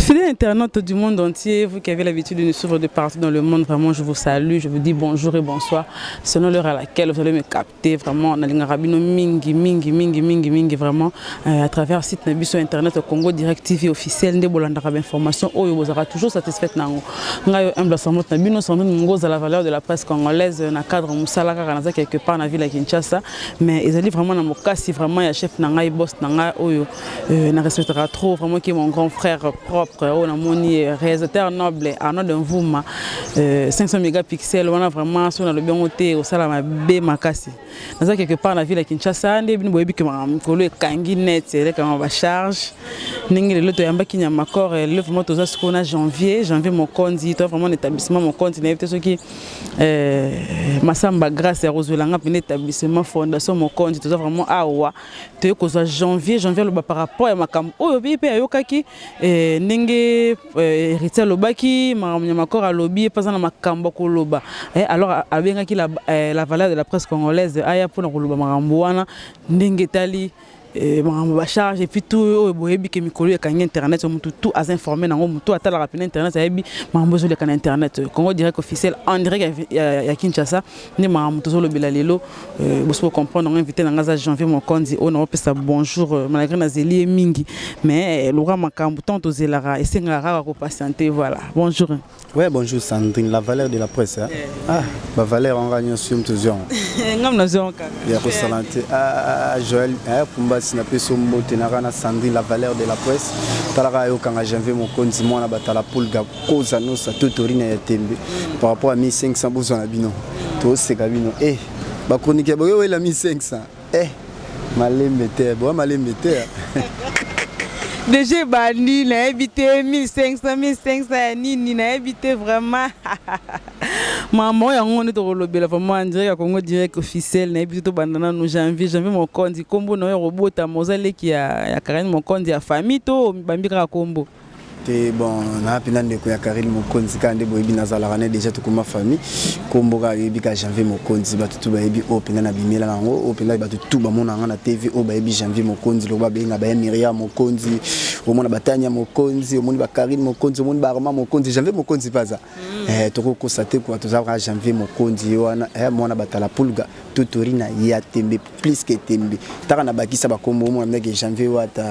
Fidèles internautes du monde entier, vous qui avez l'habitude de nous suivre de partout dans le monde, vraiment je vous salue, je vous dis bonjour et bonsoir. Selon l'heure à laquelle vous allez me capter, vraiment, on a l'ingarabino mingi, vraiment, à travers le site Nabiso Internet au Congo Direct TV officiel, de Bolandarabe Information, où vous aurez toujours satisfait. Ngayo humble samot Nabino, sans doute Mongoz à la valeur de la presse congolaise, dans le cadre Moussala, Karanaza, quelque part dans la ville de Kinshasa, mais ils allaient vraiment dans mon cas, si vraiment il y a chef Nangaï, boss Nangaï, ne respectera trop, vraiment qui est mon grand frère propre. On a mon réalisateur noble Arnaud Denvouma 500 mégapixels, on a vraiment sur le bien côté au Salama B Makasi. Dans quelque part dans la ville de Kinshasa, on a bien boyebi que ma colo est kangi net, c'est quand on va charge. N'engel le toyamba qui n'a ma corps, le vraiment tous à ce qu'on a janvier mon compte, toi vraiment l'établissement mon compte, n'importe ce qui Massamba grâce à Rosolanga pour l'établissement fondation mon compte, tout ça vraiment awa. Tu es qu'au janvier le par rapport à ma cam. Oh bien pe ayokaki Nenge héritier lobaki makor à lobby pas dans makambo ko loba alors abengaki la valeur de la presse congolaise aya pour loba makambo wana ndenge tali ma charge et puis tout boyebi ke mikolo ya kanga internet tout à informer nango tout atala rapide internet ayebi mambo zo le kan internet Congo Direct officiel en direct ya Kinshasa ni mambo to lo bela lelo vous comprendre on invité na janvier mon kondi on a pesa bonjour malgré na zeli mingi mais lora makambo tant to zelara et sengara ko patienter voilà bonjour. Ouais, bonjour Sandrine, la valeur de la presse. Hein? Ah, la valeur on gagne sur toujours. Ngam na zon kaka. Ya ko salante Joël Pumba sinape sombo tenara Sandrine la valeur de la presse. Talaka yo kanga janvier mon konti mona batala pulga koza no sa totorina ya tembe par rapport à 1500 besoin na bino. To se kabino ba chronique boyo la 1500. Malembe te, bo malembe te. Déjà bandi n'a évité 1500 ni n'a évité vraiment maman ya ngone to lobela vraiment André Congo Direct officiel n'a évité to bandana no janvier mon compte kombo na robota mozale ki ya Karine mon compte ya famille to bambika kombo bon na pina ndeko ya Karine Mokonzi kande boyebi nazala ne déjà tukuma famille kombo ka yebi ka janvier Mokonzi batutu bayebi opena na bimela nango opena batutu ba mona na TV o bayebi janvier Mokonzi lo ba benga ba Myriam Mokonzi o mona batanya Mokonzi o mona ba Karine Mokonzi o mona ba Rama Mokonzi janvier Mokonzi paza toko constater quoi to za janvier Mokonzi wana mona batala pulga tutorina ya tembe plus que tembe taka na bakisa ba kombo mona ndeke janvier wata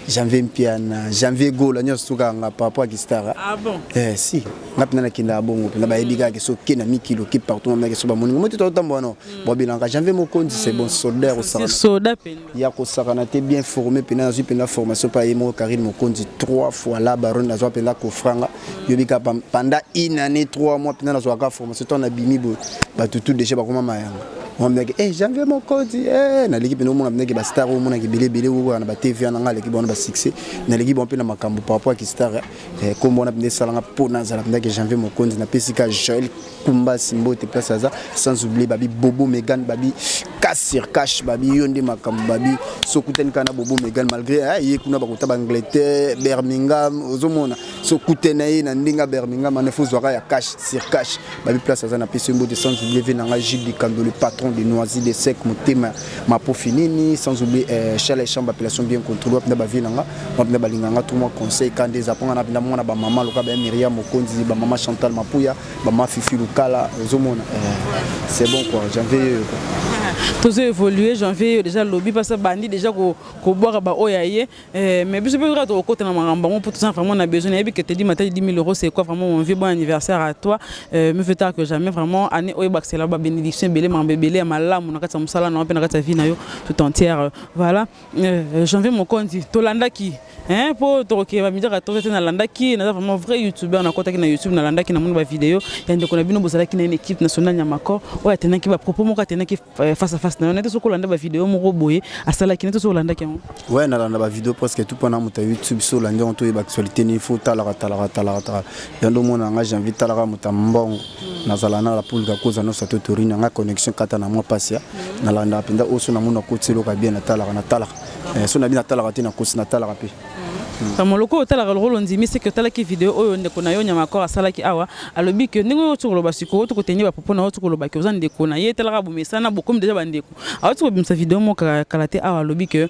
janvier mpiana janvier gola nyoso kanga papa ki star. Ah bon si ngapina na kinda bongo na ba yebika ke so kena mikilo ki partout na ke so ba moningo moto to tambono bo bilanga janvier Mokonzi c'est bon soldat au sara soldat pena ya ko sakana te bien formé pena zu pena formation pa yemo Karine Mokonzi 3 fois la baronne na zo pena ko franga yebika pendant une année 3 mois pena na zo ka formation to na bimi bo ba tout déjà ba koma mayanga on me dit janvier Mokonzi na l'équipe no mona mneke ba star o mona ki belé o na ba TV na l'équipe on ba succès na l'équipe on pe na makambo par rapport à qui star comme on a bien salanga pour na zala mneke janvier Mokonzi na pesika Joël Pumba Simbo te place ça sans oublier babi Bobo Megan babi Kassir Cash babi yonde makambo babi sokuten kana Bobo Megan malgré ye kuna ba kota ba Angleterre Birmingham ozomona sokuten na ndinga Birmingham na fuzo ya Cash Sir Cash babi place ça na pesimbo de sans oublier venanga Gilles Kando le patron de Noisy de Sec Motema Mapofinini sans oublier Charles Chambre appellation bien contrôlée na ba vinanga on ba linganga tout moi conseil quand des apons na bina mona ba maman loka ba Myriam Mokonzi ba maman Chantal Mapuya ba ma Fifi Lukala ozomona c'est bon quoi janvier tous évoluer janvier déjà lobby parce que bandi déjà ko boire ba oyaye mais bis peut être au côté na maramba pour tout ça vraiment on a besoin et puis que te dit matin 10 000 € c'est quoi vraiment on vit bon anniversaire à toi me fait tard que jamais vraiment année oye c'est là ba bénédiction belé mambebelé malamu na kata musala na pena kata vie na yo tout entière voilà janvier Mokonzi tolanda ki pour toke ba midira to na landa ki na vraiment vrai youtubeur na kota ki na YouTube na landa ki na mun ba vidéo ya ndeko na bino bozala ki na une équipe nationale Nyamako oya tena ki ba propos moko tena ki face à face na on était sur kolanda ba vidéo moko boye asala ki na to landa ki ouais na landa ba vidéo parce que tout pendant muta YouTube sur landa on to ba actualité ni faut tala yando mona nga janvier tala muta mbongo na zala na la pulga koza no sa totorina nga connexion kata na moi passia na landa pinda oso na mona kotelo ka bien na tala so na bien na tala te na kosi na tala pe vraiment loko otala rôle ndimi c'est que tala ki vidéo oyo ndeko na yo Nyamakor asala ki awa alobi que ndenge oyo tukolo basiko to kotenye ba popo na oyo tukolo ba ke ozan ndeko na ye tala bo mesana bo comme déjà bandeko awa tukolo bimsa vidéo mo kalate awa alobi que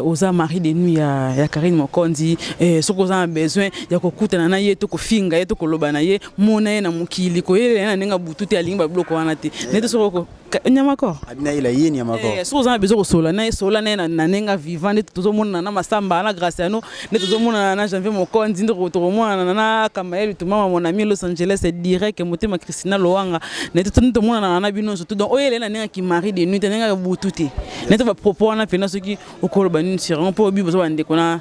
oza mari de nuit ya Karine Mokonzi soko oza besoin ya kokutana na ye to kofinga ye to koloba na ye mona ye na mukili ko ye na nenga bututi alingi ba bloko wana te neto soko Nyamakor abina ila ye Nyamakor soko oza besoin ko sola na nenga vivant neto tozomona na masamba na Graciano neto tozomona na Janvier Mokonzi ndo tozomona na Kamael to mama mon ami Los Angeles c'est direct motema Christina Loanga neto tozomona na bino surtout donc oyele na nenga ki mari de nuit nenga bututi neto ba propos na pena soki okoloba nini sur on peut obi besoin ndeko na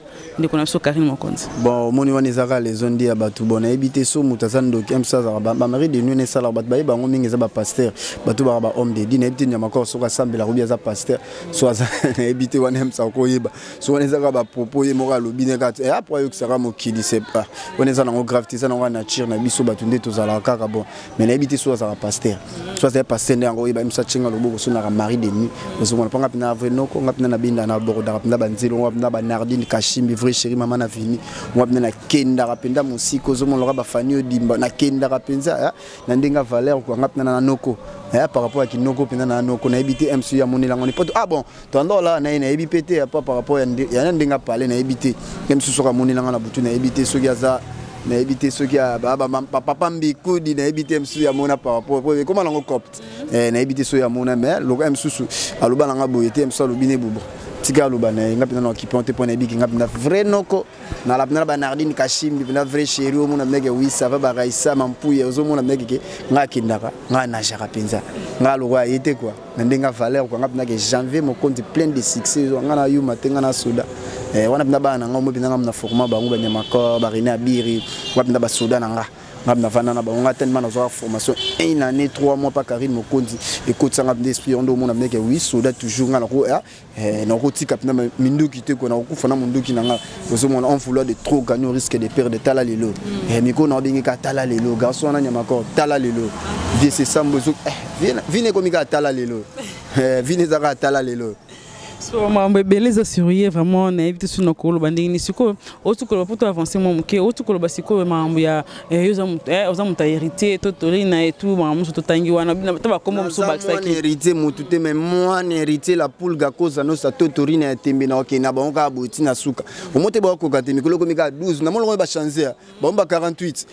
so Karine Mokonzi bon moni wana ezaka les zones dia batu bona ebité so mutazando kemsa za ba mari de nuit ne sala bat ba bango mingi za ba pasteur batu ba homme de dîner ebité Nyamakor so ka sambela rubi za pasteur so za ebité wana emsa ko yeba so wana ezaka ba propos ye moka lobine ka après yo sera mokili c'est pas on est dans gravité ça na nature na biso batu nde tozala kaka bon mais na ebité so za pasteur so za pasteur ndango yeba emsa chinga loboko so na mari de nuit so mona panga pina venoko ngapina na binda na borda pina banzelo ngapina ba Nardine Kashimbi vrai chéri mama na vini ngapina na kenda rapenda musiko zo mona ba fani dimba na kenda rapenza na ndenga valeur ko ngapina na noko par rapport à Kinoko pina na noko na ebité MC ya monela ngoni poto ah bon tando là na ebité pas par rapport ya ndenga parler na ebité MC so ka monela na butu na ebité so yaza na ebité so ya papa mbikudi na ebité MC ya mona par rapport comment lango copte na ebité so ya mona mais lo MC so aloba nga boyete MC alobine bubo tika aloba na nga pina na occupante pona ebiki nga pina vrai noko na la pina ba Nardine Kashimbi pina vrai chéri o mona mnege oui ça va ba Raissa mampuye ozo mona mnege ke nga kindaka nga na jara penza nga lo wa yete quoi na ndenga valeur quoi nga pina ke Janvier Mokonzi plein de succès nga na yuma tenga na soda wana pina ba na nga mo pina nga na format bango ba Nyamakor ba Rina Biri wa pina ba soda na nga ngapna vana na bango tellement na formation 1 année 3 mois pas Karine Mokonzi écoute ça ngapna esprit on do mona meke oui soda toujours nga na ko na ko tika pina minduki te ko na ko fana munduki na nga ozo mona on vouloir de trop gagner au risque de perdre tala lelo miko na bingi ka tala lelo garçon na Nyamakor tala lelo vie c'est ça mbozo vine comme ka tala lelo vine za tala lelo so mambe beleza surye vraiment na éviter sur nokolo bandingi siko otukolo pour avancer mon muke otukolo basiko mambo ya oza muta hérité totorina et tout mambo so totangi wana taba kombo mso baksaki hérité mutu te mais moi hérité la poule ga koza no sa totorina ya tembe na ok na bango ka boti na suka omote ba ko ka tembe koloko mika 12 na molongo ba changer ba 48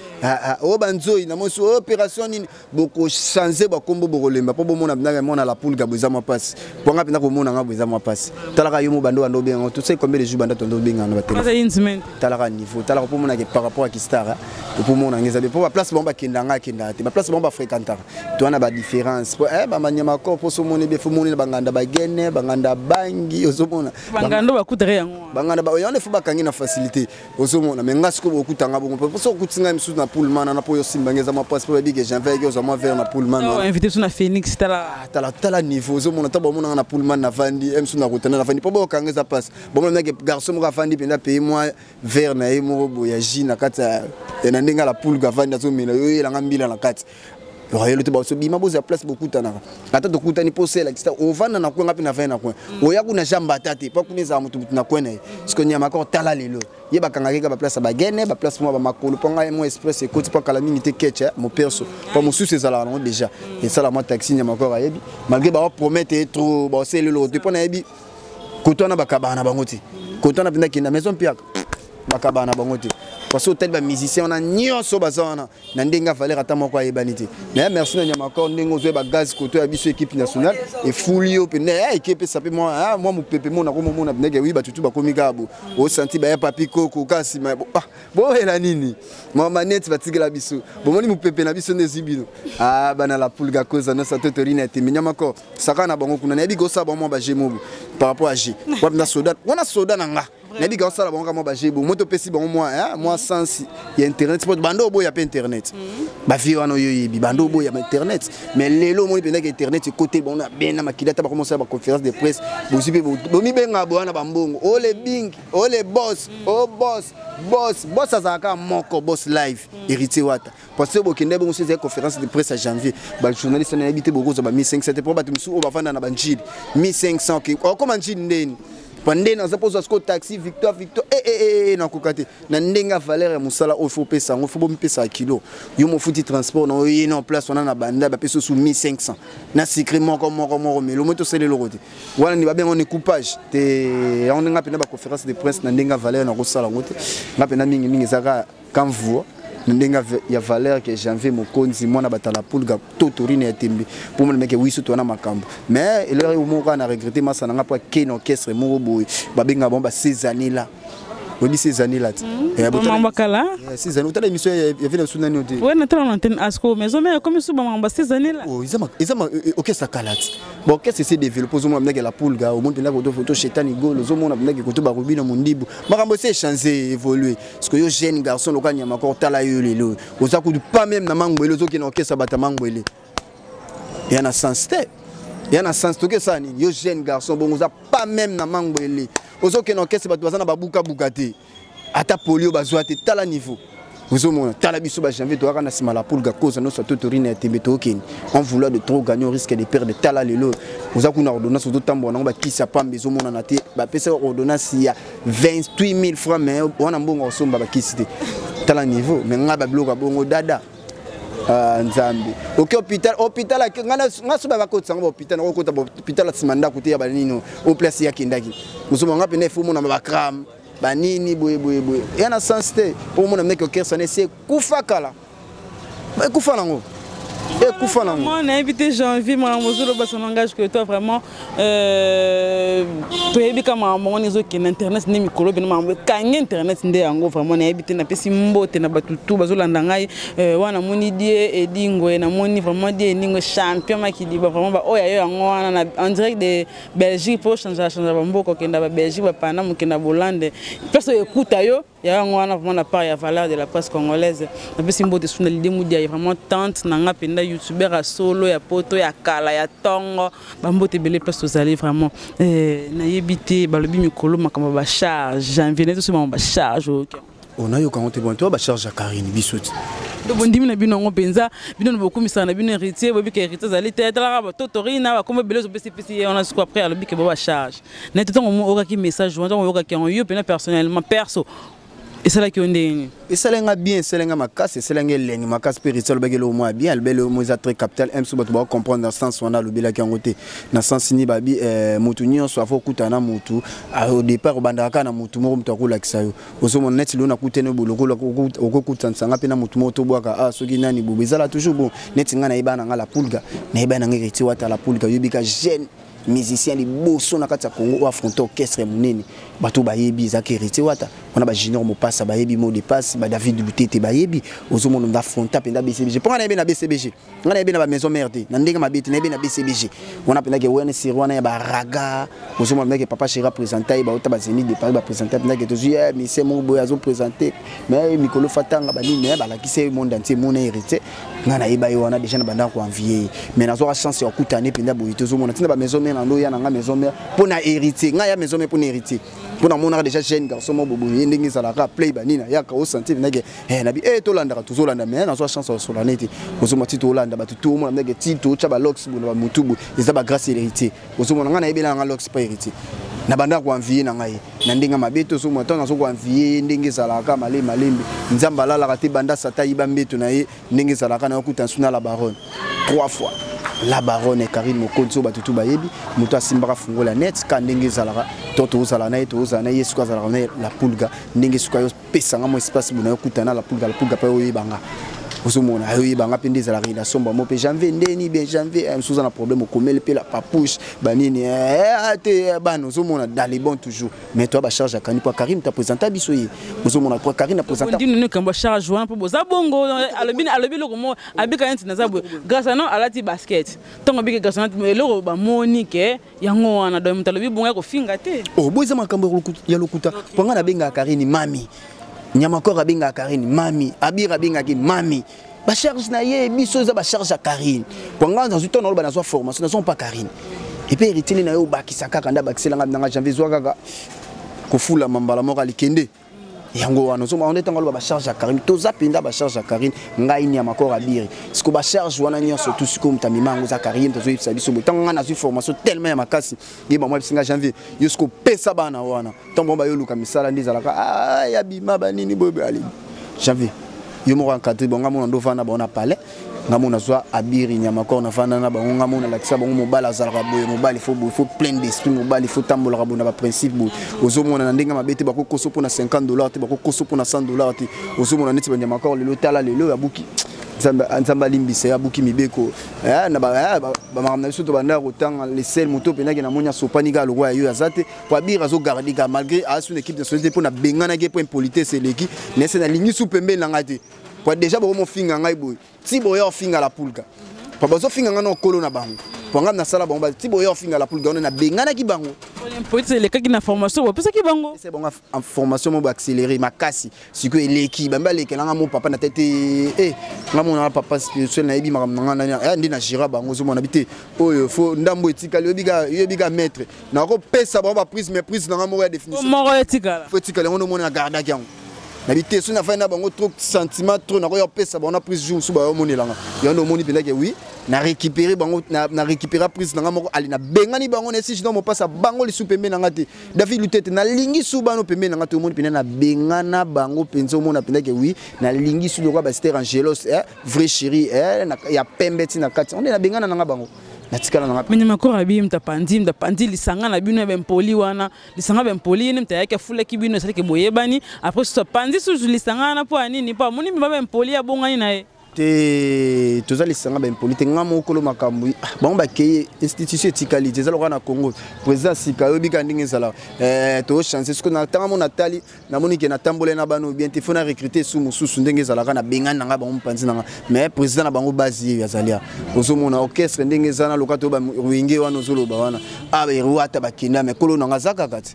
o banzoi na mo opération ni boko changer ba kombo bokolemba po bomona bina mona la poule ga boza mo passe po nga pina ko mona nga boza mo passe talaka yo mo bando ando bien tu sais combien de jours bando tondo bien na téléphone talaka niveau talaka pour mona ke par rapport à Kistar pour mona ngeza pour la place bomba kendanga kenda te ba place bomba fréquentar tu ana ba différence ba Nyamakor pour so mona be fo mona banganda ba gene banganda bangi ozomona bangando ba kutere yango banganda ba yone fo ba kangi na facilité ozomona mais ngasiko bo kutanga bongo pour so kutinga misu na pullman na po yo simba ngeza ma passe pour bige Janvier yo zo mo vers na pullman no invité sur na Phoenix tala niveau ozomona ta ba mona na pullman na vandi emsu na na fandi po kangeza passe bon na garçon mo fandi penda payer moi vers na e mo boya jina kata na ndenga la poule ga fandi zo mina yo elanga mbila na kati royauté te ba so bima boza place beaucoup tanaka ata to kutani posé la kista ovana na kwenga pina vena kwen oya kuna jamba tate pa kuneza mutu na kwena parce que Nyamakor tala lelo ye ba kanga ka ba place ba gene ba place mo ba makolo ponga mo express et côté pa kala mingi te ketcha mo perso pa mo sous ezala non déjà et ça la mo taxi Nyamakor ayebi malgré ba promettre trop ba c'est lelo te pona yebi kotona bakabana bangoti kotona pinda kinda maison piaka bakabana bangoti parce que tel ba musicien on a nyonso bazana na ndenga valeur ata moko ayebanité mais merci na Nyamakor ndengo zo ba gaz koto ya biso équipe nationale et fulio pe na équipe ça pe moi moi mo pepe mo na ko mo na ndenge oui ba tutu ba komika bo o senti ba papi koko kasi bo ela nini mo manette batigela biso bo moni mo pepe na biso nezibino bana la poule ga cause na sa totorina te Nyamakor saka na bango kuna na bi go sa ba mo ba jemo par rapport à G wa na soda wana soda na nga nabi ga sala bango mo ba jebo moto pesi bango moi sans il y a internet sport bando bo ya pas internet ba vi wana yo yebi bando bo ya internet mais lelo mo pena que internet côté bon na ben na makida ta ba commencer ba conférence de presse bo sipe bo mi benga bo na bambongo o le bing o le boss o boss azaka moko boss live hérité wata parce que bo kende bo c'est conférence de presse à janvier ba journaliste na habité bo ko za ba 1500 pour ba tumsu o ba fanda na banjili 1500 ki o comment njili ndeni Pendant na zapoza sko taxi Victor na kokate na ndenga valeur ya musala o faut pesa on faut pesa kilo yo mo futi transport na yo en place on a na banda ba peso sous 1500 na secret moko mais le moto c'est le lokote wana ni ba bien on coupage te on nga pena ba conférence de presse na ndenga valeur na ko sala ngote nga pena mingi zaka quand vous ndenga ya valeur que janvier mokonzi mona batala pulga totorine ya tembe pour me meke wiso to na makambo mais il est au moment on a regretté massa na pa ken orchestre mo boy ba benga bomba 6 années là oui 6 années là et bomba kala 6 années tala émission ya vena sunani oti ouais na tala antenne asko mais mais comme sou bomba 6 années là oh izama orchestre kalat bon orchestre c'est développé au moment meke la pulga au monde na ko photo chetani golo zo mona meke ko to ba rubino mundibu makambo c'est changer évoluer parce que yo jeune garçon lokanya makor tala yo lelo oza ku pas même na mangwele zo ki na orchestre bata mangwele ya na sens te ya na sens to que ça ni yo jeune garçon bon oza pas même na mangwele ozo ki na orchestre bata bazana babuka bukate ata polio bazwa te tala niveau vous mona tala biso ba janvier to kana sima la pulga cause no soto torine tembe to ken on vouloir de trop gagner on risque de perdre tala lelo oza kuna ordonnance to tambo na ba kisa pambe zo mona na te ba pesa ordonnance ya 28000 francs mais on mbongo osomba ba kisite tala niveau mais nga ba bloka bongo dada nzambi OK hôpital nga so ba kotsa ngo hôpital ngo kota hôpital simanda kuti ya banino au place ya kindaki musomo nga pene fu mona ba kram banini boye yana sens te pour mon mec que ça ne c'est kufa kala kufa nango kufa nango on a invité janvier mamozolo ba son langage que toi vraiment to yebi kama mon izo ki internet ni mikolo bino mambo kanga internet nde yango vraiment na invité na pesi mbote na batutu bazolanda ngai wana moni die edingo na moni vraiment die ningo champion makidi ba vraiment ba oya yo yango wana na en direct de Belgique pour changer bamboko kenda ba Belgique ba pana mukenda Bolande personne écoute yo ya yango wana vraiment la part ya valeur de la presse congolaise na pesi mbote suna l'idée mudia vraiment tante na nga penda youtubeur à solo ya poto ya kala ya tongo bambote belé place aux allées vraiment na yebité balobi mikolo makamba ba charge janvier neto so ba charge OK on a yo quand on te ba charge à Karine bisoti do bondimi na bino ngo penza bino no bokumisa na bino héritier bobi ke héritier zali tete la ba totorina ba comme belezo pesi on a ce quoi après alobi ke ba charge na tout on oka ki message on oka ki on yo pena personnellement perso et c'est là qui on est et ça lenga bien c'est lenga makasi c'est lenga lengi makasi spirituel bagelo moi bien le bel mo très capital m so ba comprendre dans sens on a le bela ki ngote na sens ni babi mutu nyonso afo kutana mutu au départ bandaka na mutu mo mtu akula kisayo ozomo net lo na kutene boloko okokutsansa ngape na mutu mo to bwaka soki nani bobo ezala toujours bon net ngana ibana ngala pulga na ibana ngiriti wata la pulga yobika jeune musicien li boso na kati ya Congo affronter orchestre munene bato bayebi za héritier wata on a ba junior mo passa bayebi mo de passe ba David Lutete bayebi ozomo na affronter penda BCBG pour na yebe na BCBG ngana yebe na ba maison merde na ndenge mabiti na yebe na BCBG on a penda ke wene sirwana ya ba raga ozomo na ke papa chéra présenter ba ota ba zeni de pas ba présenter penda ke tozu ya mais c'est mon boy azo présenter mais mikolo fatanga ba ni mais ba la ki c'est monde entier mon héritier ngana yeba yo wana déjà na banda ko envier mais na zo chance ya kutane penda boy tozomo na tina ba maison mère ando ya na nga maison mère pour na héritier nga ya maison mère pour na héritier pour na mona déjà jeune garçon mo bobo ndenge za la play banina ya ka o sentir nage na bi to landa ka tozolanda mais na zo chance o solana ete ozomo tito landa ba tuto mo na nage tito cha ba lox bo na ba mutubu eza ba grâce héritier ozomo nga na yebela nga lox pas héritier na banda ko envier na ngai na ndenge mabeto so mo tona so ko envier ndenge za la ka malembe nzamba la la te banda sata yiba mbeto na ye ndenge za la ka na okuta suna la baronne 3 fois la baronne Karine Mokonzo batutu bayebi muto asimbaka fungola net ka ndenge zalaka toto ozala na eto ozala na yesu ka zalaka na la pulga ndenge suka yo pesa nga mo espace buna yo kutana la pulga pa yo yebanga osomona ayo yebanga pe ndeza la relation ba mo pe janvier ndeni bien janvier msuza na problème okomele pe la papouche banini te bano osomona dans les bons toujours mais toi ba charge à Kani pour Karim t'a présenté biso ye osomona pour Karim a présenté ndini ne kamba charge wana po boza bongo alobi loko mo abika nti na zabwe grâce à non alati basket tongo bika grâce à loko ba monique yango wana do mutalobi bonga ko finga te oh boza makambo ya lokuta ponga na benga Karini mami Nyamakor abinga Karine mami abira binga ki mami ba charge na ye biso za ba charge à Karine kwanga dans tout on ba na so formation na son pas Karine et puis héritier na yo ba kisaka kanda ba kiselanga na janvier zo kaka ko fula mambala moko alikende yango wana on est en ba charge à Karine toza penda ba charge à Karine ngai ni makor abiri siko ba charge wana nyonso tout siko mutamima ngo za Karine tozo yipsa biso tanga na formation tellement ya makasi ye ba moi bisinga janvier yusko pesa bana wana tombo ba yo luka misala ndizalaka ah ya bima banini bobe ali janvier yo mo encadré bonga mo ndo fana bona palais ngamona zwa abiri nyama ko na fana na bango ngamona lakisa bango mobala azalaka boye mobali faut plein d'esprit mobali faut tambola bona ba principe bo ozomona na ndenge mabete bako koso pona $50 te bako koso pona $100 te ozomona neti banyama ko lelo tala lelo abuki nzamba limbisa abuki mibeko na ba makamna biso to banda kotanga les sel moto penaki na monya sopani ga loko yo azate po abira zo garder ga malgré asu une équipe nationale pona bengana ke po impolitesse eleki nese na lingi su pembe na ngati po déjà bo mo finga ngai boy ti boyo finga la pulka pa bazo finga ngana okolo na bango po ngam na sala bango ba ti boyo finga la pulka on na bengana ki bango impolitesse eleka ki na formation bo pesa ki bango c'est bon en formation mo ba accélérer makasi siko eleki bamba lekelanga mo papa na tete ngamo na papa spirituel na yebi makamanga na ndi na jira bango zo mona bité oyo fo ndambo etikali yobiga maître na ko pesa ba prise mais prise na ngamo ya définition mo etikala fo etikali ngono mona garda ki yango n'habiter sur na fin na bango trop sentiment trop na ko pesa ba on a prise jour sous ba moni langa yo no moni pena ke oui na récupérer bango na récupérer prise na ngamo ali na bengani bango na si je mo passa bango li soupembe na ngati David Lutete na lingi sou ba no pembe na ngati moni pena na bengana bango penzo mona pena ke oui na lingi sou ko ba Esther Angelos vrai chéri ya pembe ti na kati on est na bengana na bango natikala na ngapa menyama ko abi mtapandi lisanga na bino bempoli wana lisanga bempoli ni mtayake fula kibino sale ke boyebani après so pandi su lisanga na po anini pa moni mba bempoli ya bongani na ye te tozali sanga bempoli te ngamo kolo makambu bango bakeye institution etikali te ezala na Congo président sika yobika ndenge ezala to chance ce que na tanga mona tali na moni ke na tambola na bano bien te fona recruter sous mususu ndenge ezala kana bengana nga bango mpanzi nanga mais président na bango basi yazalia ozomona orchestre ndenge ezana lokato ba ruinge wana ozoloba wana aba ruata bakina mais kolo nanga zaka kati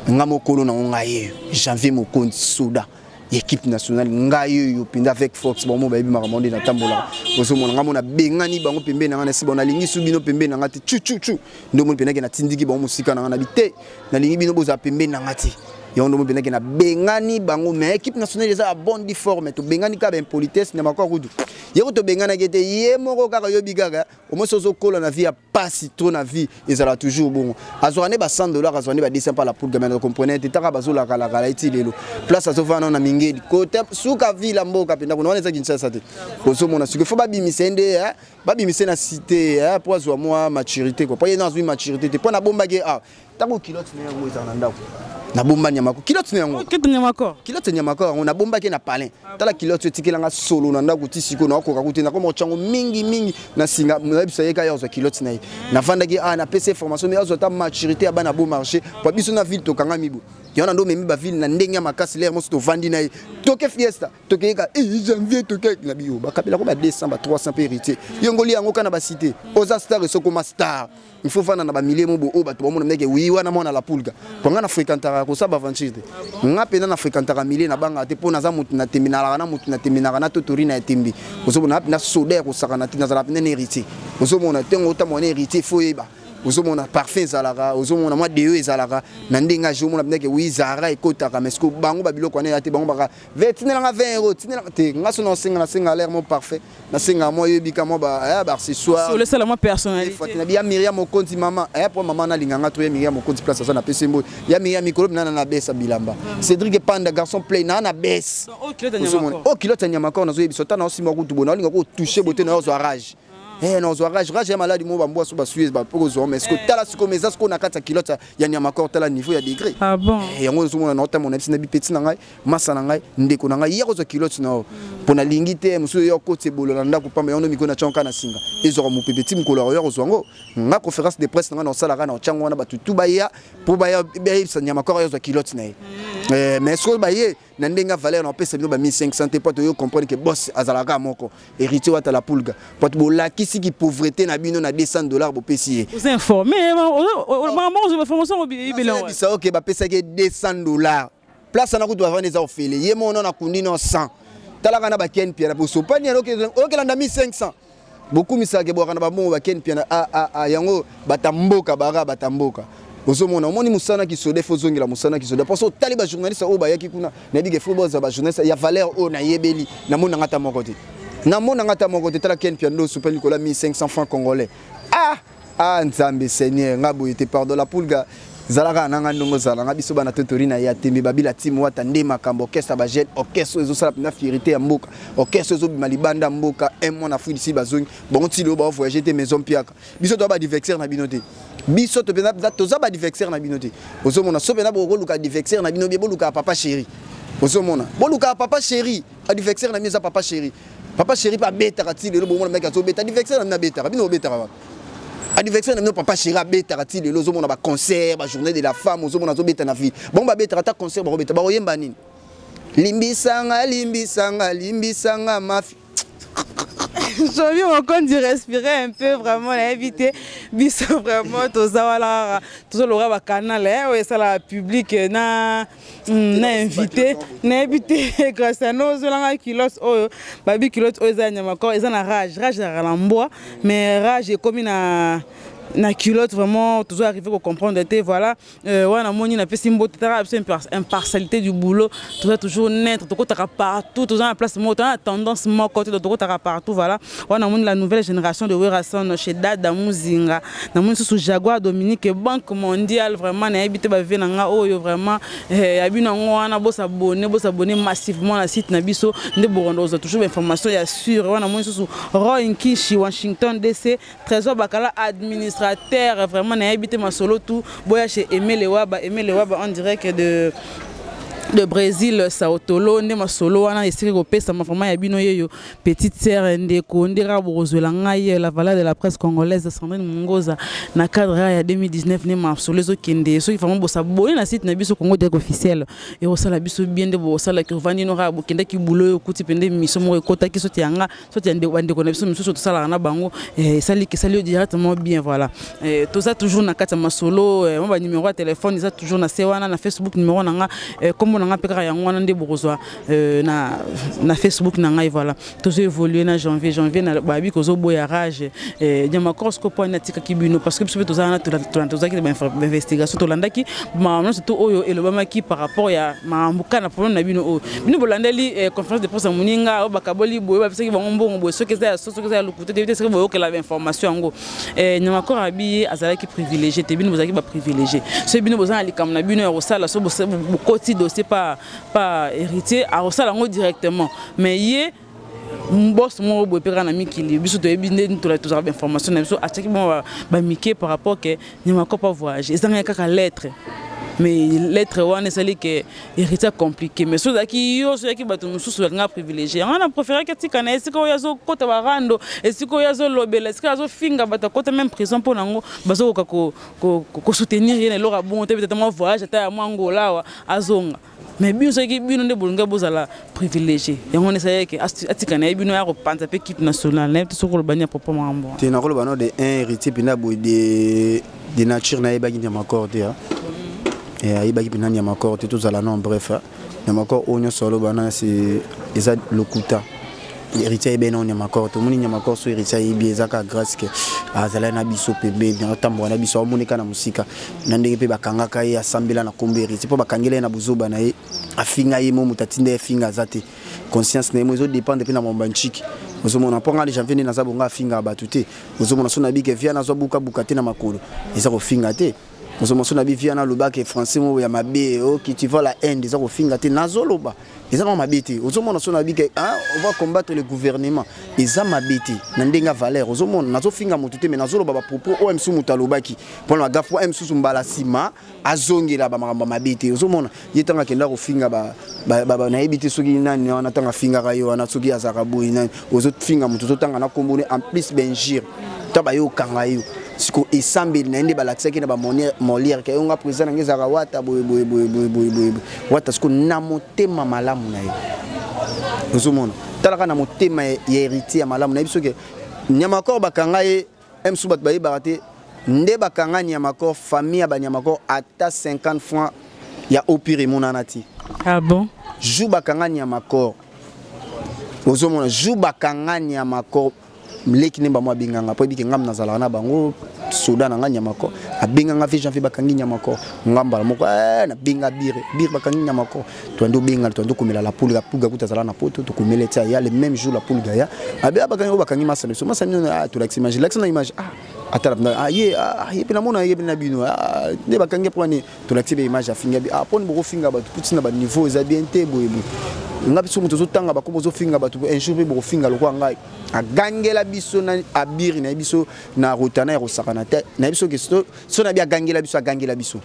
ngamo kolo na ngaye janvier mokonzi soda équipe nationale ngayo yo pinda avec force bon mo ba bi maramonde na tambola oso mona ngamona bengani bango pembe na ngana si bona lingi subino pembe na ngati chu ndo mo pinda ke na tindiki bango musika na ngana bite na lingi bino boza pembe na ngati yo ndo mo pinda ke na bengani bango mais équipe nationale eza bonne forme to bengani ka ben politesse na makwa kudu yeko to bengana ke te ye moko kaka yo bigaga au moins sozo kola na vie a pas si trop na vie ezala toujours bon azwane ba $100 azwane ba 200 par la poule gamin comprenez te taka bazola kala iti lelo place azovana na mingeli côté suka ville mboka penda kuna wana za Kinshasa te ozo mona siko faut ba bimisende ba bimise na cité pour azwa moi maturité quoi pas y dans une maturité te pour na bomba ke tako kilote na yango ezana ndako na bomba nyamako kilote na yango kilote nyamako on a bomba ke na palin tala kilote tikelanga solo na ndako tisiko na ko kakuti na ko mochango mingi na singa na bisa yeka yazo kilote na na vanda ki na PC formation mais azo ta maturité ya bana bon marché pa biso na ville to kanga mibu yona ndo memi ba ville na ndenge ya makasi l'air mo to vandi na toke fiesta toke ka janvier toke na bio ba kapela ko ba 200 ba 300 pe héritier yongoli yango kana ba cité oza star so ko star il faut vendre na ba milliers mo bo o ba to mo meke oui wana mona la pulga ponga na fréquentara ko sa ba vanchiste nga pena na fréquentara milliers na banga te pona za mutu na terminala na mutu na terminala na totori na etimbi ozo bona na soda ko saka na tina za la pena héritier ozo mona tengo ta mona héritier fo yeba ozomona parfum ezalaka ozomona mwa deo ezalaka na ndenge ajomona ndeke wi zara ekotaka mais ko bango babiloko wana ya te bango baka vetinelanga 20 euros tinelanga te ngaso na senga l'air mo parfait na senga mo yebika mo ba accessoire sur le sala mo personnalité na bia Myriam Mokonzi mama pour maman na linganga to ya Myriam Mokonzi place ça na pesembo ya Myriam mikolo na besa bilamba Cédric Panda garçon play na bes o kilote nyamako na zo yebisota na osimo ko tubona linga ko toucher beauté na zo rage non zo rage ya maladi mo bambo so ba suez ba poko zo mais ce que tala siko meza siko na kata kilote ya nyamako tala niveau ya degré ah bon yango zo mona na ota mona bisina bi petit na ngai masa na ngai ndeko na ngai yako zo kilote na pona lingi te musu yo ko tebolo na ndako pamba yono mikona chonka na singa ezo mo pepeti mkolo yo zo ngo nga conférence de presse na sala kana chango na batutu ba ya po ba ya sa nyamako yo zo kilote na mais so ba ye na ndenga valeur na pesa bino ba 1500 te po to yo comprendre que boss azalaka moko héritier wata la pulga po to la kisi ki pauvreté na bino na $200 bo pesier vous informez maman je me formation bilan ça OK ba pesa ke $200 place na kutu avane za ofele ye mono na kundi no 100 talaka na ba ken pia na poso pani OK landa 1500 beaucoup misake bo kana ba mo ba ken pia na yango batamboka bara batamboka ozomona omoni musana ki soda fozongela musana ki soda parce que tali ba journaliste o ba yaki kuna na bige football za ba journaliste ya valeur o na yebeli na mona ngata moko te na mona ngata moko te tala Ken Piano Super Nicolas 1500 francs congolais ah nzambe seigneur ngabo était pardon la poulga zalaka nanga ndongo zalanga biso bana totori na ya tembe babila team wata nde makambo orchestre ba jeune orchestre ezo sala na fierté ya mboka orchestre ezo bima libanda mboka un mois na fui d'ici bazongi bon ti lo ba voyager te maison piaka biso to ba diverser na binote biso to pena to za ba diverser na binote ozomona so pena bo luka diverser na binobe bo luka papa chéri ozomona bo luka papa chéri a diverser na miza papa chéri pa beta katile lo bo mona meka zo beta diverser na beta bino beta ba anniversaire na papa chéri beta katile lo zo mona ba concert ba journée de la femme zo mona zo beta na vie bon ba beta ta concert ba beta ba oyemba nini limbisanga mafi. J'ai envie encore de respirer un peu, vraiment, éviter, biso vraiment, tout ça, voilà, tout ça, l'aura va canal, ouais, ça la public, na invité, grâce à nous, on kilos, baby kilos, ils ont rage à l'embois, mais rage est comme na culotte vraiment toujours arrivé à comprendre voilà on moni na fait simbo impartialité du boulot tout ça toujours net tout côté partout tout ça en place moi tendance moi côté tout côté partout voilà on a moni la nouvelle génération de Werason chez Dada Muzinga na moni sous Jaguar Dominique Banque mondiale vraiment na habité ba vie na oyo vraiment abina ngwana bo s'abonner massivement na site na biso nde borondo toujours information ya sûr on a moni sous Roy Kishi Washington DC trésor bakala administrateur vraiment n'a habité ma solo tout boya chez Aimé Lewaba en direct de Brésil Sao Paulo ndé ma solo wana esiri ko pesa ma vraiment ya bino yeyo petite sœur ndeko ndera bozwela ngai la valeur de la presse congolaise Sandrine Mungoza na cadre ya 2019 ne ma solo zo kende so vraiment bosa boni na site na biso Congo direct officiel et osala biso bien de bosala ki vandi no ra bokenda ki bulo kuti pende miso mo ekota ki soti yanga soti ande wande ko na biso miso to sala na bango sali directement bien voilà tout ça toujours na kata ma solo mo ba numéro de téléphone ça toujours na sewana na Facebook numéro nanga comme on a pekara yango wana nde bokozwa na Facebook na ngai voilà toujours évoluer na janvier na babi kozo boya rage nyama coroscope point natika kibino parce que biso tozana tozaki ba investigation tolandaki ma surtout oyo elobama ki par rapport ya mambuka na problème na bino bino bolandeli conférence de presse muninga bakaboli boye ba seki bango mbongo boye soki za lukuté de seki boyo que la information ngo nyama korabi azalaki privilégié te bino bozaki ba privilégié so bino bozana likam na bino ya rosala so bokoti dossier pas héritier à rosala ngo directement mais yé boss mo bo pera na mikili biso to ebinde to la tous information na biso ataki bon ba miké par rapport que nyama ko pas voyager ezanga kaka lettre mais lettre wana sali que héritier compliqué mais so zaki yo so yaki bato mususu nga privilégié on a préféré que tika na esiko yazo kota barando esiko yazo lobela esiko yazo finga bata kota même prison pour nango bazo ko soutenir yene lora bon peut-être moi voyage ta moi ngola azonga mais bien ce qui bien de bolunga bozala privilégié yango ne sait que atika na bino ya repensa pe équipe nationale ne to ko banya papa mambo te na ko bano de un héritier pina boy de nature na ebagi nyama corde et aibaki pina nyama corde tout ça là non bref nyama corde onyo solo bana c'est eza lokuta héritier ben on nyama corde moni nyama corde so héritier ibi ezaka grâce que azala na biso pebe na tambo na biso omonika na musika na ndenge pe bakangaka ye asambela na kombe héritier po bakangela na buzoba na ye afinga ye mo mutatinde finga zate conscience na mo zo dépendre pe na mombanchiki ozomona ponga les janvier na zabonga finga batute ozomona so na bike via na zo buka bukate na makolo eza ko finga te ozomona so na bi via na lobaka français mo ya mabe o qui tu vois la haine eza ko finga te na zo loba eza ma mabete ozomona so na bike on va combattre le gouvernement eza mabete na ndenga valeur ozomona nazo finga motute mais nazo loba ba propos o msu mutalobaki pona gafu msu mbala sima azongela ba makamba mabete ozomona yetanga kenda ko finga ba na ebite soki nani wana tanga finga kayo wana soki azaka boyi nani ozo finga mututo tanga na kombone en plus benjir taba yo kanga yo siko esambe na ende balatsaki na ba Molière ke nga président ngezaka wata boy wata siko na motema malamu na ye ozomona talaka na motema ya héritier malamu na biso ke nyama ko bakanga ye msu bat bayi barate nde bakanga nyama ko famille ba nyama ko ata 50 francs ya opire monanati ah bon jou bakanga nyama ko ozomona jou bakanga nyama ko leki nemba mwa binganga po biki ngam nazala na bango soda na nga nyamako abenga nga vision fi bakangi nyamako ngamba moko na benga bire bakangi nyamako tondo benga tondo komela la poule kutazala na poto to komela tia ya le même jour la poule gaya abe bakangi masana so masana to image l'action image atala ye pena mona ye pena bino ne bakangi pwani to l'active image afinga bi pon boko finga ba putina ba niveau za bien te boyebo nga biso muto zotanga bakomo zofinga batu un jour be boko finga lokwa ngai agangela biso na abiri na biso na rotana ero sakana te na biso kesto so na bia gangela biso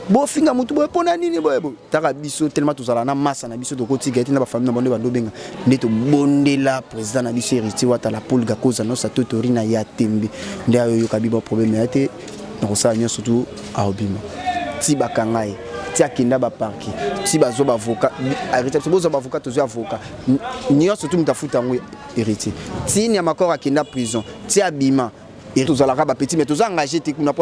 bo finga mutu bo pona nini boyebo taka biso tellement tozala na massa na biso to kotika ete na ba famille na bande bando benga ndeto bondela président na biso héritier wata la Paul Gakoza no sa totori na ya tembe ndia yo kabiba problème ya te na kosa nyo surtout a obima ti bakangai ti akenda ba parki ti bazo ba avocat arrêté bozo ba avocat tozo avocat nyo surtout mutafuta ngwe héritier ti ni amakora akenda prison ti abima et tozala ka ba petit mais tozo engagé te kuna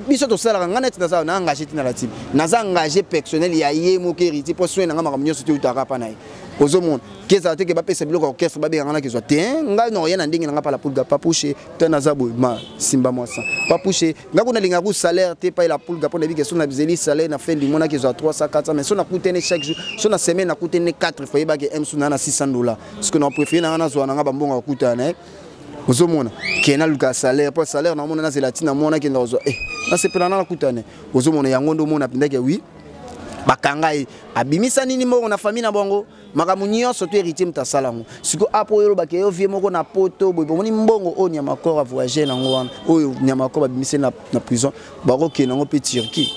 biso to sala ngana tina za na engagé tina la team naza engagé personnel ya ye mo ke héritier pour soin nga makamnyo surtout utaka pa nai ozo monde keza te ke ba pesa biloko orchestre ba be ngana ke zo te nga no rien ndingi nga pa la poule pa pusher te naza bo ma simba moi ça pas pusher nga kuna linga ku salaire te pa la poule pour na bi question na bizeli salaire na fin du mois na ke zo 300 400 mais so na coûter chaque jour so na semaine na coûter 4 fois ba ke m na $600 parce que na préféré na zo na nga ba mbonga kuta na ozomona kena luka salaire pas salaire na mona na zelatina mona kenda ozo na sepela na kutane ozomona yango ndo mona pindake oui bakangai abimisa nini moko na famille na bongo makamu nyonso to héritier mtasalango siko apo yelo bakeyo vie moko na poto boy bomoni mbongo o nyama corps voyager nango wana o nyama corps babimise na prison bako kenango pe Turquie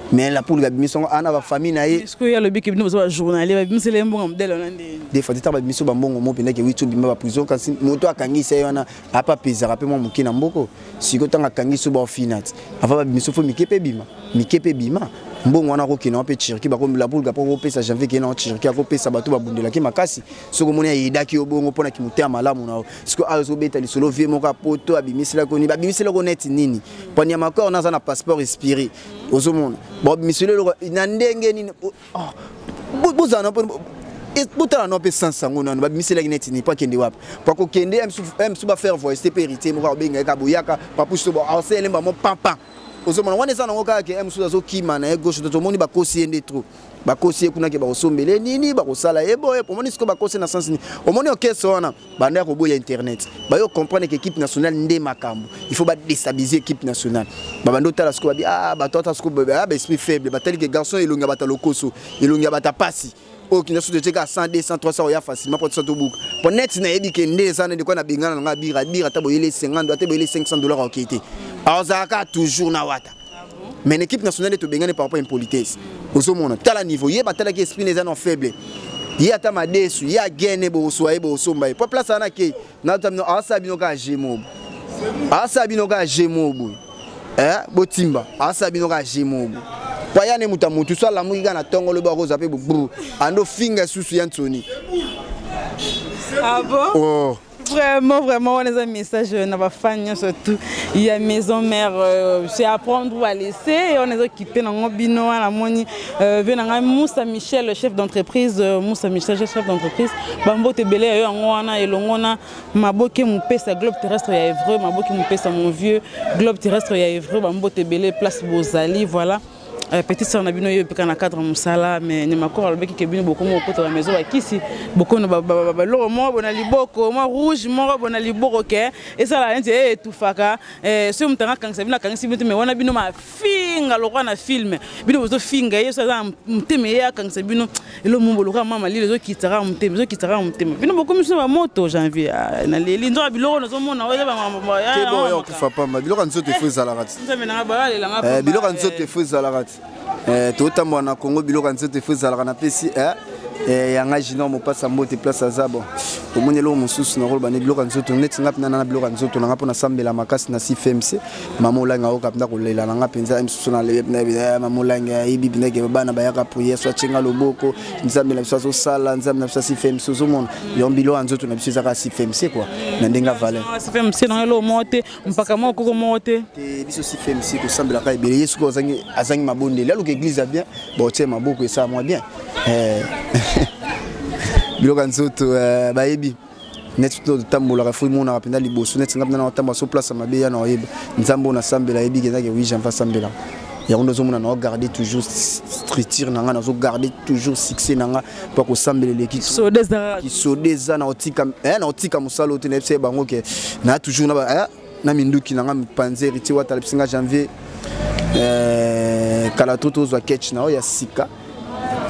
mais la poule gabimise ana ba famille na ye est-ce que ya le biki bino zo journalier babimise le mbongo modèle onande des fois tata babimise ba mbongo mo pindake oui to bimba ba prison kasi moto akangisa yana apa pezara pe mo mukina mboko siko tanga kangiso ba finat ava babimise fo mikepe bima mbongo wana ko kina pe Turquie ba ko la poule gapo pesa janvier kina en Turquie ko pesa bato ba bundela ki makasi soko moni yidaki obongo pona ki mutea malamu na siko azo beta li solo vie moka poto abimise la ko ni babimise la ko net nini poni ya makor na za na passeport expiré ozomona bon monsieur le na ndenge nini bozana botala no pe sansango na babimise la net ni pa kende wapi pa ko kende msu ba faire voice te héritier moka benga ka boyaka pa puso bo asele mba mo papa ozomona wana eza nango kaka ke msu azo kima na gauche to moni ba kosi ende trop ba kosi kuna ke ba osombele nini ba kosala eboye po moni siko ba kosi na sens ni o moni okesa wana banda ko boya internet ba yo comprendre que équipe nationale ndé makambo il faut ba déstabiliser équipe nationale ba bando tala siko ba ba tota siko ba esprit faible ba tali ke garçon elonga bata lokoso elonga bata pasi o qui na so de cheka 100 200 300 ya facilement pour ça to book pour net na yebi ke ndé ça ne de quoi na bingana nga bira ta boyele 50 ta boyele $500 okité azaka toujours na wata mais l'équipe nationale to bengane par rapport à impolitesse ozomona tala niveau ye batala ki esprit les ans faible ye ata madesu ye agene bo soye bo somba po place ana ke na tamno asabino ka jemo botimba asabino ka jemo payane mutamutu sala muiga na tongo le bako zape bu ando finga susu yantoni ah bon oh. Vraiment, on a un message, on a fan surtout. Il y a maison mère, c'est apprendre à laisser. Et on est occupé dans le bino, à la moni. Venant Moussa Michel, le chef d'entreprise, Moussa Michel, chef d'entreprise. Bambo Tebele, on a et l'on a Maboke mon pèse globe terrestre ya Évreux, Maboke mon pèse mon vieux globe terrestre ya Évreux, Bambo Tebele place Bozali, voilà. Petite sœur nabino yo peka na cadre musala mais ne makora lobeki ke bino beaucoup mo kota la maison ba kisi beaucoup na ba loro mo bona liboko mo rouge mo bona liboko ke et ça la nti tout faka so mutanga kangisa bino kangisa bino mais wana bino ma finga lokwa na film bino bozo finga yeso za muteme ya kangisa bino elo mo lokwa mama li lezo kitara muteme bino beaucoup miso ba moto janvier na leli ndo biloko nazo mona oza ba mama ya ke bo yo kufa pamba biloko nzo te feza la rat biloko nzo te feza la rat totambo na Congo biloko nzete fezala na pesi yanga jino mo passa mbote place azabo omoni lo mususu na rolo bane biloko nzoto neti ngap na biloko nzoto na ngapona sambela makasi na CFMC mamolanga o kapna ko lela nga penza mususu na le na mamolanga ibi bineke bana bayaka prier so chenga loboko nzambela biso so sala nzambela biso CFMC zomona yo biloko nzoto na biso zaka CFMC quoi na ndenga valeur CFMC na lo mote mpaka moko ko mote biso CFMC ko sambela ka ibele yesu ko azangi mabonde lelo ke église a bien bon tiens maboko et ça moi bien biloko nzoto bayebi net to tambola fo mon na penda liboso net ngapna na tamba so place mabe ya na oyeba nzambo na sambela yebi kezaki oui j'en fa sambela ya on dozo mona na garder toujours structure nanga na zo garder toujours succès nanga pa ko sambela l'équipe qui sodeza na otika musalo te na fse bango ke na toujours na minduki nanga panzeri ti wata lepsinga janvier kala toto zo catch na ya sika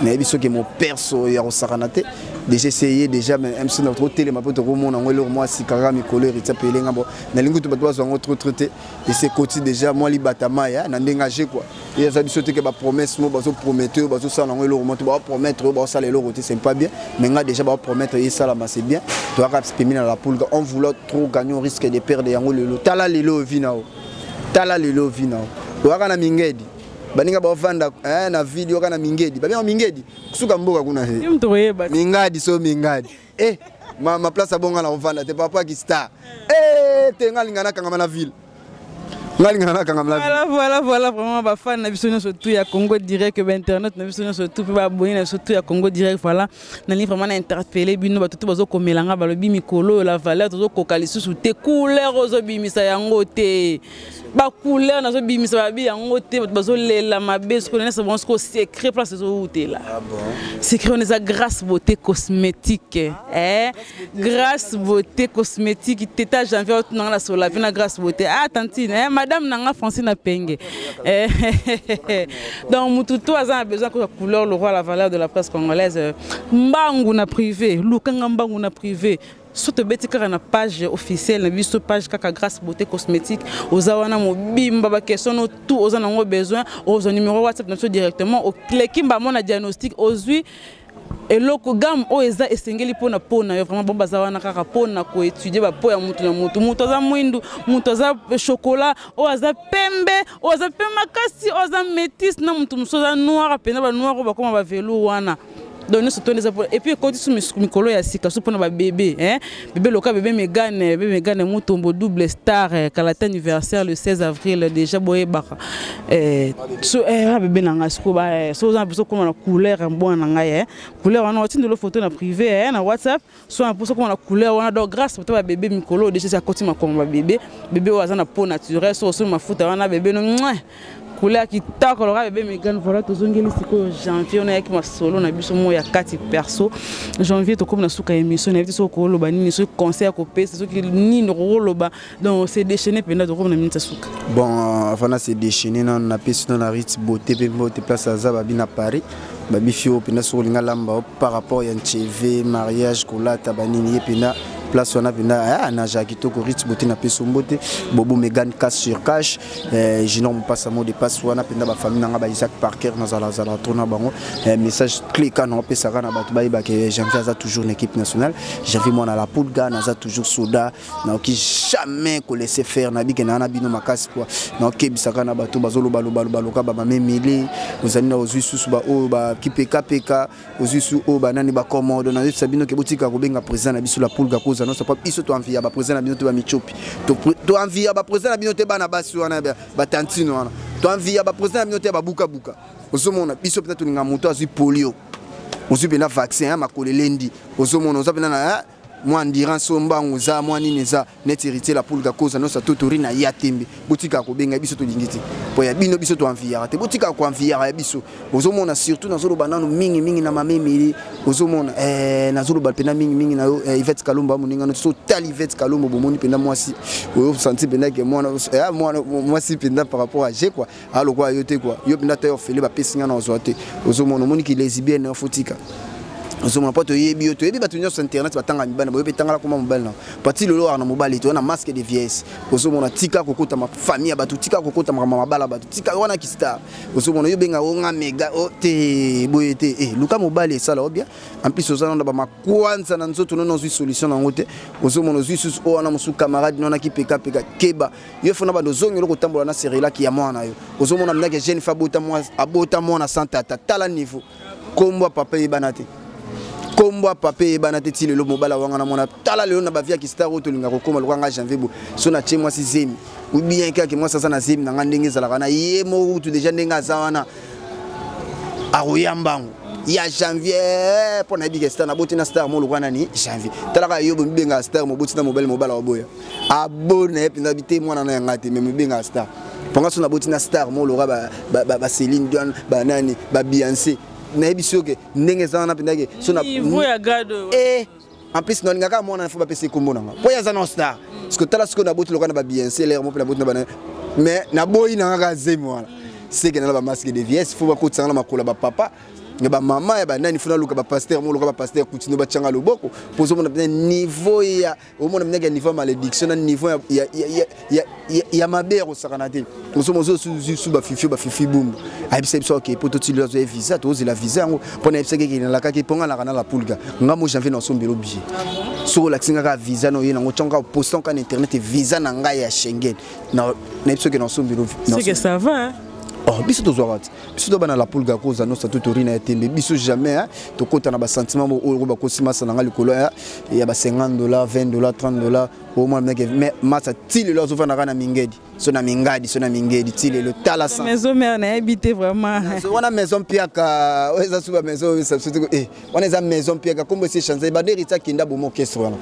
na biso ke mon perso ya rosaranate déjà essayé déjà même si notre télé ma pote romon na ngolo moi sikara mi couleur et t'appeler ngabo na lingu to batwa zo ngotro traité et c'est côté déjà moi li batama ya na ndengagé quoi et ça biso te ke ba promesse mo bazo prometteur bazo ça na ngolo romon to ba promettre ba ça les loroté c'est pas bien mais nga déjà ba promettre et ça là c'est bien to a permis na la poule on vouloir trop gagner on risque de perdre yango le tala lelo vinao to aka na mingedi baninga ba vanda na video kana mingedi babia mingedi kusuka mboka kuna he mingadi so mingadi ma place abonga na vanda te papa ki star te ngalingana kanga na ville ngalingana kanga na ville voilà vraiment ba fan na biso surtout ya Congo direct ba internet na biso surtout ba abonné na surtout ya Congo direct voilà na li vraiment na interpeller bino ba tout bazo komelanga ba lobi mikolo la valeur tozo kokalisi sous te couleur ozo bimisa yango te ba couleur nazo bimisa ba bi yango te bazo lela mabe ce connaît bon ce secret place zo outé là secret on est grâce beauté cosmétique grâce beauté cosmétique teta janvier na la sola vina grâce beauté tantine madame nanga Francine Penge donc mututo a besoin que la couleur le roi la valeur de la presse congolaise mbangu na privé lukanga mbangu na privé surtout betika na page officielle na biso page kaka grâce beauté cosmétique ozawana mobimba ba question tout aux en besoin aux numéro WhatsApp directement au cliquimba mon diagnostic ozui et loko gam o eza esengeli pona vraiment bon bazawana kaka pona ko étudier ba po ya mutu na mutu za mwindu mutu za chocolat o za pembe o za makasi o za métis na mutu musoza noir pena ba noir ba koma ba velu wana donner ce ton et puis quand tu sous mikolo ya sika sous pona ba bébé bébé loka bébé Megane mutombo double star kalata anniversaire le 16 avril déjà boye baka so bébé nanga sko ba so za biso comme na couleur bon nanga couleur wana otinde le photo na privé na WhatsApp so un peu comme na couleur wana donc grâce pour bébé mikolo déjà ça continue comme bébé oza na peau naturelle so mafuta wana bébé no couleur qui t'a coloré bébé Megane voilà to zongeli siko janvier on a avec ma solo na biso mo ya kati perso janvier to comme na suka émission na biso ko loba nini so concert ko pesa so ki ni no loba donc c'est déchaîné penda to comme na minta suka bon avant c'est déchaîné na pesa na rit beauté beauté place za babi na Paris babi fio penda so linga lamba par rapport ya TV mariage kolata banini penda place on a penda na jakito ko rit beauté na pesa mbote bobo Megane cash sur cash je n'en passe mot de passe wana penda ba famille na ba Isaac Parker na zala tona bango message cliquant na pesa kana batu ba ke janvier za toujours une équipe nationale janvier moi na la poudga na za toujours soda na qui jamais ko laisser faire na bike na bino makasi quoi na ke bisaka na batu bazolo balo ka ba memeli ozani na ozui susu ba o ba kipeka ozui su o ba nani ba commande na sabino ke botika ko benga président na biso la poudga koza no ça pas biso to envia ba président na bino to ba michopi to envia ba président na bino te bana basi wana ba tantino wana to envia ba président na bino te ba buka osomona biso peut-être ninga moto azui polio ozui pena vaccin makole lendi osomona ozapena na moi endurance mbangu za moi nini za net héritier la poule cause no sa totori na yatembe botika ko benga biso to lingiti po ya bino biso to enviara te botika ko enviara ya biso ozomona surtout na zolo banano mingi na mamemeli ozomona na zolo balpena mingi na Yvette Kalumba moninga no so tali Yvette Kalumba bomoni pena moi si o senti pena que moi si pena par rapport à j'ai quoi alors quoi yote quoi yo pena tayo fele ba pesinga na ozote ozomona moni ki lesbienne fotika ozomona poto yebi to yebi batunyo sur internet batanga mibana boyo betanga comme mobile na parti lolo na mobile to na masque de vieillesse ozomona tika kokota ma famille batu tika kokota mama bala batu tika wana ki star ozomona yo benga onga mega o te boyete luka mobile sala o bien en plus ozana na ba makwanza na nzoto non zui solution na ngote ozomona zui sus o na musu camarade nona ki peka keba yo fona ba dozongi loko tambola na serela ki ya mwana yo ozomona mnake jeune fabota moi abota mwana santa tala niveau kombo papa ibanate kombo papé banate ti lelo mobala wanga na mona tala lelo na bavia ki star to linga ko koma lokanga janvier bo so na che moi si zemi ou bien que moi ça na zemi na ndenge za la kana ye mo tu déjà ndenge za wana aroyambango ya janvier pour na big star na botina star mo lokana ni janvier talaka yo benga star mo botina mobile mobile wa boya abone pe na bité mwana na ngati me benga star ponga so na botina star mo lokaba ba Céline Dion ba nani ba Beyoncé na biso ke ndenge zana pendake so na ya gado en plus non ngaka mona faut pas passer comme mona po ya zana star parce que tala ce qu'on a botti lokana ba Beyoncé l'air mo pe na botina ba mais na boyi na ngaka zemo wala c'est que na ba masque de vieillesse faut pas ko tsanga makola ba papa ba maman ba nani funa luka ba pasteur mo luka ba pasteur kutino ba tsanga loboko pozo mona niveau ya au mona mnega niveau malédiction niveau ya mabero sakanate pozo mozo su ba fifi boum a bisa biso ke poto ti lo visa to la visa ngo pona bisa ke na la ka ke ponga la kana la pulga ngamo janvier na sombelo billet so la kinga ka visa no yena ngo tsonga postant kan internet visa na nga ya Schengen na biso ke na sombelo c'est que ça va. Oh, biso to zorat biso to bana la pulga cause no statutory na tembe biso jamais to kota na ba sentiment o ba ko sima sana likolo ya ba $50 $20 $30 au moins mais masa tili lo zo na kana mingedi so na mingedi tili le tala sa maison mère na habité vraiment so wana maison piaka oza suba maison substitut wana za maison piaka comme si chanze ba derita kinda bomo orchestre wana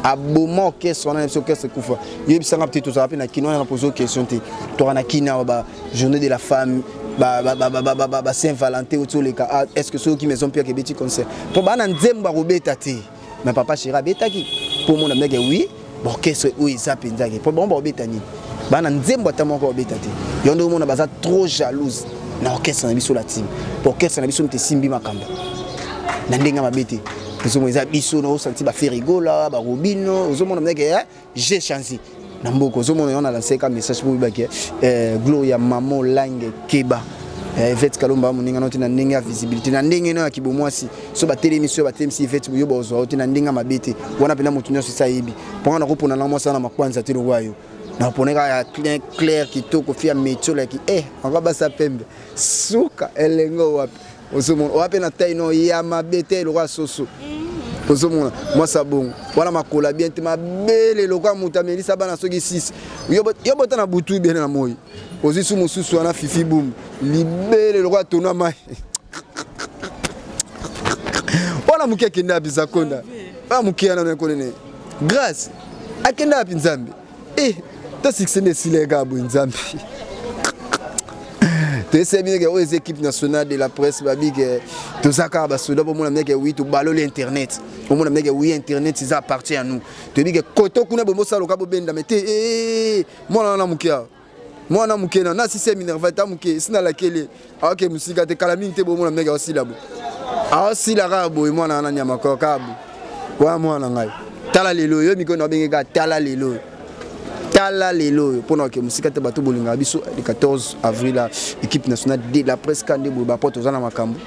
abomo orchestre wana so orchestre kufa yebisanga petit to zapi na kino na poser question te to na kina ba journée de la femme ba Saint-Valentin autour les cas est-ce que ceux qui maison piaka beti concert pour bana nzemba robeta te mais papa chira betaki pour mon amègue oui orchestre oui ça pendaki pour bon robeta ni bana nzemba ta moko robeta te yondo mona baza trop jalouse na orchestre na biso la team orchestre na biso te simbi makamba na ndenga mabete biso moza biso no senti ba ferigola ba robino ozomona mneke j'ai changé na mboko ozomona yona lancer ka message pour baki Gloria Mamo Lange Keba Vet Kalomba moninga noti na ndenga visibilité na ndenge no ya kibomwasi so ba télémission ba TMC Vet buyo bozwa oti na ndenga mabete wana pena mutu nyoso sayibi ponga na kopona na mwasa na makwanza telo wayo na poneka ya clair kitoko fia metio la ki ngaba sa pembe suka elengo wapi ozomona wapi na taino ya mabete lo kwa soso ozomona mwasa bongo wana makola bien te mabele lo kwa mutamelisa bana soki 6 yo bota na butu bien na moyi ozisu mususu wana fifi boum libele lo kwa tona mai wana muke kenda bizakonda ba muke na konene grâce akenda pinzambe ta succès silega bo nzambe tu sais bien que aux équipes nationales de la presse babi que tout ça car basoda pour mon mec oui tout balo l'internet pour mon mec oui internet ça appartient à nous tu dis que koto kuna bombo salo ka bobenda mete moi na mukia na si c'est minerva ta muke sina la kele ok musika te kalami te bo mon mec aussi là bo aussi la rabo moi na nyama ko kabu wa moi na ngai tala lelo yo miko na benga tala lelo pendant que musika te bato bolinga biso le 14 avril la équipe nationale de la presse kande bo ba poto za na makambo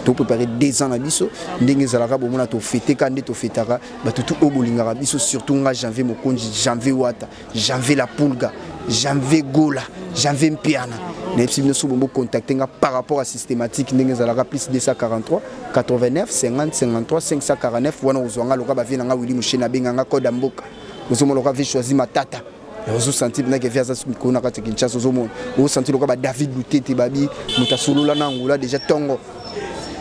to préparer 2 ans na biso ndenge zalaka bo mona to fêter kande to fêtara bato tout o bolinga biso surtout nga janvier mokonji janvier wata janvier la pulga janvier gola janvier mpiana na epsi bino so bombo contacter nga par rapport à systématique ndenge zalaka plus 243 89 50 53 549 wana ozwanga loka ba vina nga Willy Mushena benga nga code mboka ozomona loka vi choisi matata ozo senti bina ke fiasa kona ka Kinshasa ozomona ozo senti loka ba David Lutete babi mutasolola na ngula déjà tongo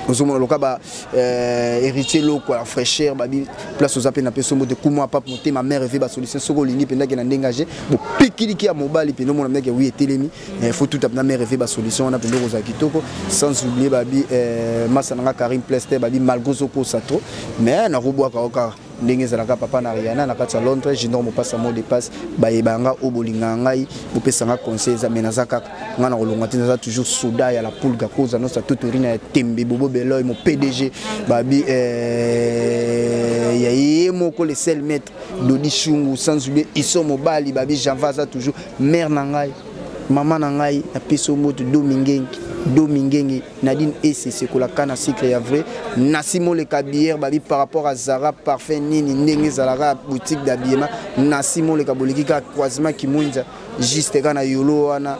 ozomona loka ba héritier loko la fraîcheur babi place aux appels na peso de kuma papa monter ma mère veut ba solution soko lini penda ke na ndengage bo pikiliki ya mobile pendo mona meke oui etelemi faut tout na mère veut ba solution na pendo roza kitoko sans oublier babi masananga Karim Plester babi malgozo ko sato mais na robwa ka oka ndenge zalaka papa na Rihanna na kati ya Londres jindor mo passa mo dépasse bayebanga obolinga ngai bopesanga conseil za menazaka ngana kolonga tina toujours soda ya la pulga cause no sa tutorina ya tembe bobo beloy mo PDG babi ya yemo ko le seul maître Dodi Chungu sans oublier iso mobali babi Janvaza toujours mère na ngai maman na ngai na peso moto Domingengi Nadine ECC ko la kana cycle ya vrai Nasimo le kabière babi par rapport à Zara parfait nini ndenge Zara boutique d'habillement Nasimo le kaboliki ka croisement kimunja juste kana yolo wana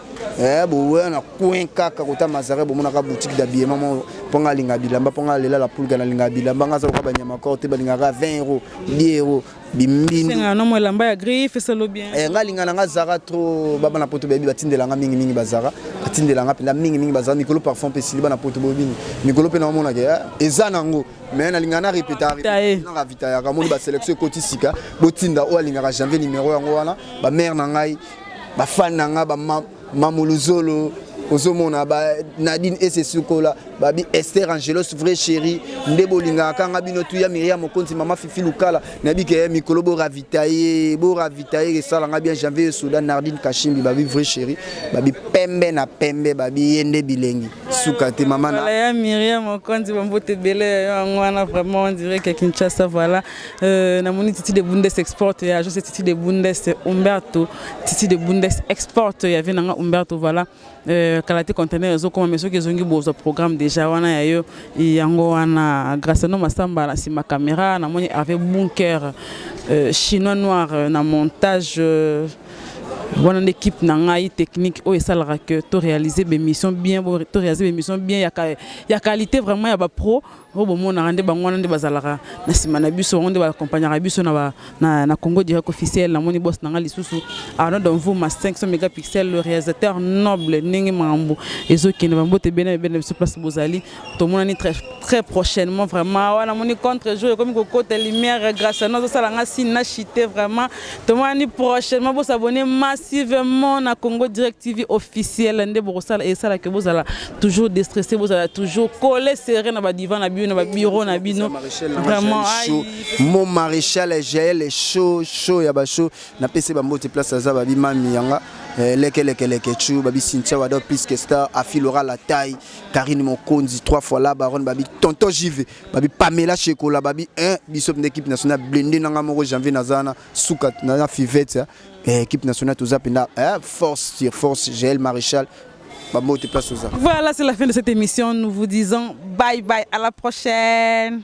bo wana coin kaka kota mazare bo mona ka boutique d'habillement mo ponga linga bilamba ponga lela la pulga na linga bilamba ngaza ko banyama ko te balinga 20 €, 10 € bimbini senga no mo lamba ya griffe c'est lo bien ngalinga nga Zara trop baba na poto baby batindela nga mingi bazara batindelanga mpenza mingi bazala mikolo parfum mpe siliba na poto bobini mikolo mpe naomonake eza nango mais nalinga na répétaravitayaka moni basélection ekoti sika botinda oyo alingaka janvier numéro yango wana bamare na ngai bafani na ngai bamamuluzolo ozomona Nadine Essesukola babi Esther Angelos vrai chéri ndebo linga kanga bino tuya Myriam Mokonzi mama Fifi Lukala nabi ke mikolo bo ravitailler sala nga bien janvier Soudan Nardine Kashimbi babi vrai chéri babi pembe na pembe babi yende bilengi sukate mama na ya Myriam Mokonzi bambote bele ngwana vraiment on dirait que Kinshasa voilà na moni Titi de Bundes export ya je sais Titi de Bundes Umberto Titi de Bundes export ya venanga Umberto voilà qualité conteneur zo comme monsieur qui zongi bozo programme déjà wana ya yo yango wana grâce à nos masamba na sima caméra na moni avec bunker chinois noir na montage voilà une équipe nangai technique où ça la que to réaliser des missions bien to réaliser des missions bien il y a qualité vraiment il y a ba pro au bon on a rendé bangwana de bazalara na sima na biso on de ba accompagner biso na Congo direct officiel na moni boss nanga lisusu alors donc vous ma 500 mégapixels le réalisateur noble ningi mambo ezo qui ne va mbote ben sur place bozali to moni très prochainement vraiment voilà moni contre jour comme côté lumière grâce à nous ça la ngasi na chité vraiment to moni prochainement vous abonner massivement na Congo Direct TV officiel ndé borosala et ça la que vous allez toujours déstressé vous allez toujours coller serré na ba divan na bio na ba bureau na bino vraiment mon maréchal GL est chaud ya ba chaud na PC ba mbote place za ba bi mami yanga leke chou babi Cynthia Wado plus que star Afilora la taille Karine Mokonzi 3 fois la baronne babi tonton JV babi Pamela Chekola babi bisop d'équipe nationale blindé nanga moko janvier nazana soukat na fivette équipe nationale tout ça force sur force GL Maréchal voilà c'est la fin de cette émission nous vous disons bye bye à la prochaine.